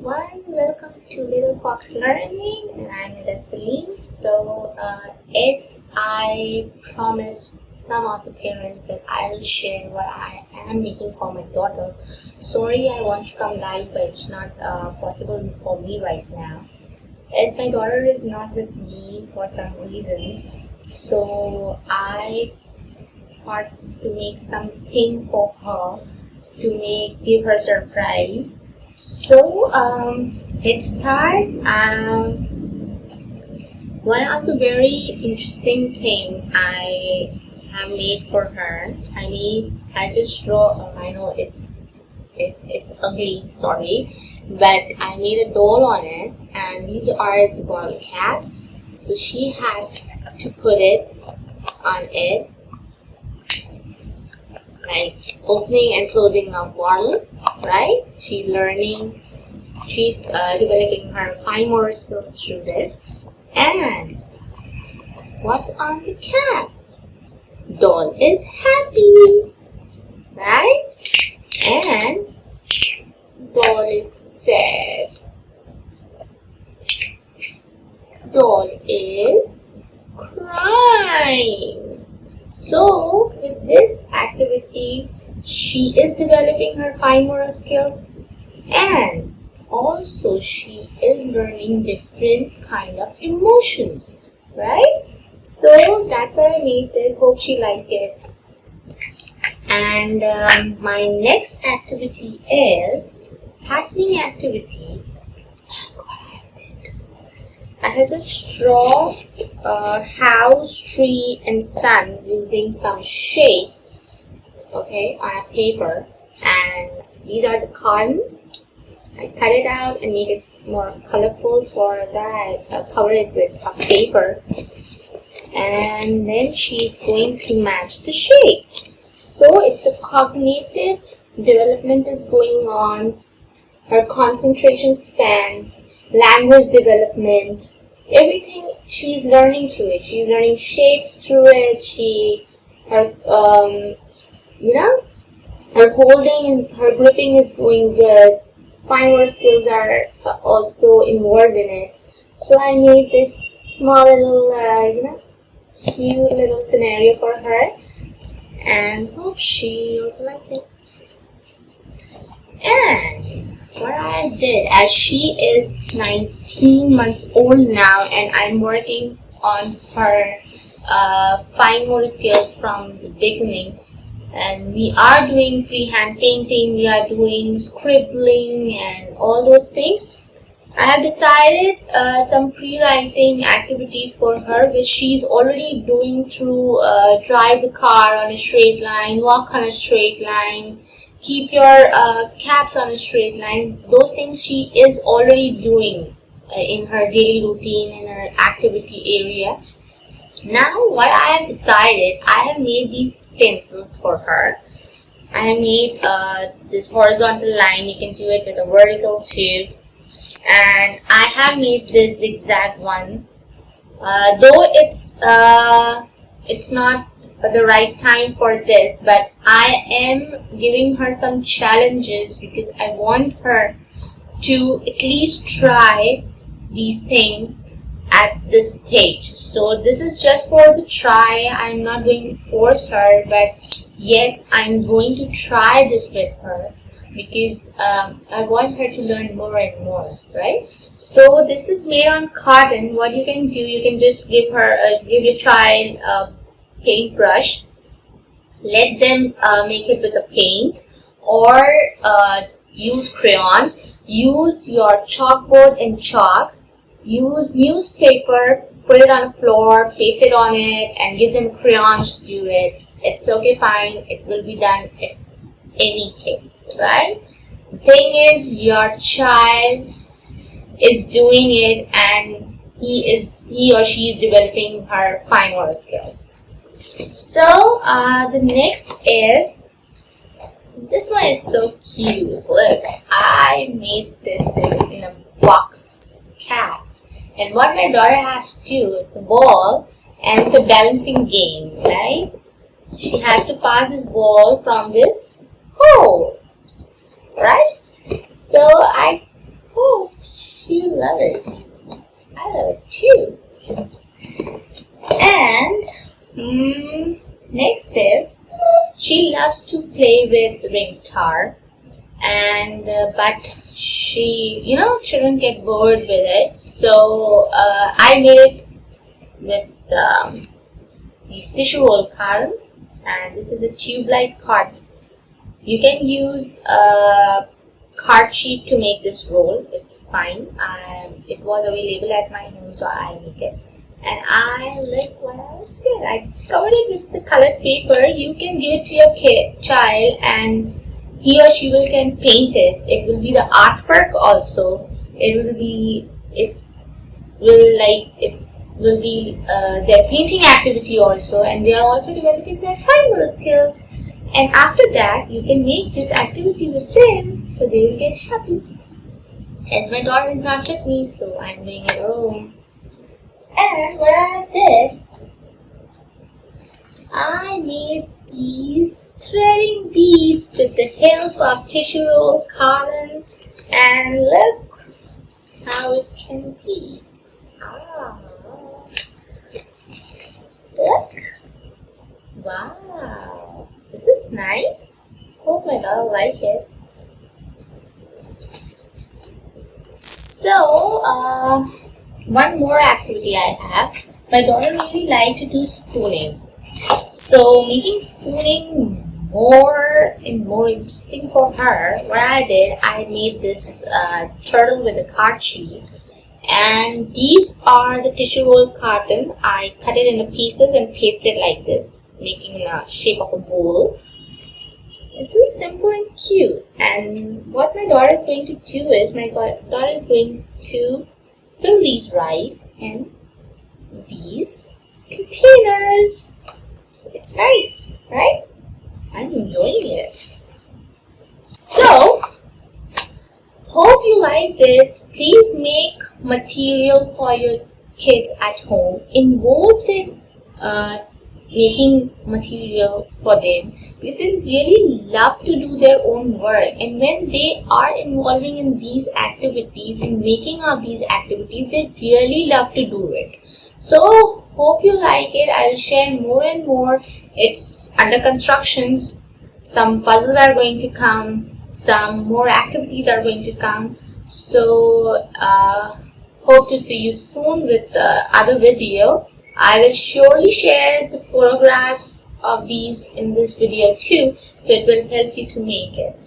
everyone, welcome to Little Fox Learning, and I'm Nida Salim. So, as I promised some of the parents that I will share what I am making for my daughter. Sorry, I want to come live, but it's not possible for me right now, as my daughter is not with me for some reasons. So I thought to make something for her to give her surprise. So let's start. One of the very interesting thing I have made for her. I just draw. I know it's ugly. Sorry, but I made a doll on it, and these are the bottle caps. So she has to put it on it, like opening and closing a bottle, right? She's learning, she's developing her fine motor skills through this. And what's on the cap? Doll is happy, right? And doll is sad. Doll is crying. So, with this activity, she is developing her fine motor skills, and also she is learning different kind of emotions, right? So, that's why I made it. Hope she liked it. And my next activity is happening activity. I have just drawn a house, tree, and sun using some shapes, okay, on a paper. And these are the cotton. I cut it out and make it more colorful. For that, I cover it with a paper. And then she's going to match the shapes. So it's a cognitive development is going on. Her concentration span, language development, everything she's learning through it. She's learning shapes through it. Her holding and her gripping is going good. Fine motor skills are also involved in it. So I made this small little, cute little scenario for her, and hope she also liked it. And what I did, as she is 19 months old now, and I'm working on her fine motor skills from the beginning, and we are doing freehand painting, we are doing scribbling and all those things. I have decided some pre-writing activities for her, which she's already doing through drive the car on a straight line, walk on a straight line, keep your caps on a straight line. Those things she is already doing in her daily routine, in her activity area. Now what I have decided, I have made these stencils for her. I have made this horizontal line. You can do it with a vertical too. And I have made this zigzag one. Though it's not the right time for this, but I am giving her some challenges because I want her to at least try these things at this stage. So this is just for the try. I'm not going to force her, but yes, I'm going to try this with her because I want her to learn more and more, right? So this is made on cotton. What you can do, you can just give your child a paintbrush, let them make it with a paint, or use crayons, use your chalkboard and chalks, use newspaper, put it on the floor, paste it on it, and give them crayons to do it. It's okay, fine, it will be done in any case, right? The thing is, your child is doing it, and he or she is developing her fine motor skills. So the next is, this one is so cute. Look, I made this thing in a box cap, and what my daughter has to do, it's a ball and it's a balancing game, right? She has to pass this ball from this hole, right? So you love it. I love it too. And next is, she loves to play with ring tar, and but she, children get bored with it. So I made it with these tissue roll carton, and this is a tube light card. You can use a card sheet to make this roll. It's fine. It was available at my home, so I make it. And I like what I did. I discovered it with the colored paper. You can give it to your child, and he or she can paint it. It will be the artwork also. It will be their painting activity also, and they are also developing their fine motor skills. And after that, you can make this activity with them, so they will get happy. As my daughter is not with me, so I'm doing it alone. And what I did, I made these threading beads with the help of tissue roll carton, and look how it can be. Look! Wow! Is this nice? Hope my daughter like it. So, one more activity I have. My daughter really likes to do spooning. So, making spooning more and more interesting for her, what I did, I made this turtle with a card sheet. And these are the tissue roll carton. I cut it into pieces and pasted like this, making in a shape of a bowl. It's really simple and cute. And what my daughter is going to do is, my daughter is going to fill these rice in these containers. It's nice, right? I'm enjoying it. So, hope you like this. Please make material for your kids at home. Involve them making material for them, because they really love to do their own work, and when they are involving in these activities and making of these activities, they really love to do it. So hope you like it. I will share more and more. It's under construction. Some puzzles are going to come, some more activities are going to come. So hope to see you soon with the other video. I will surely share the photographs of these in this video too, so it will help you to make it.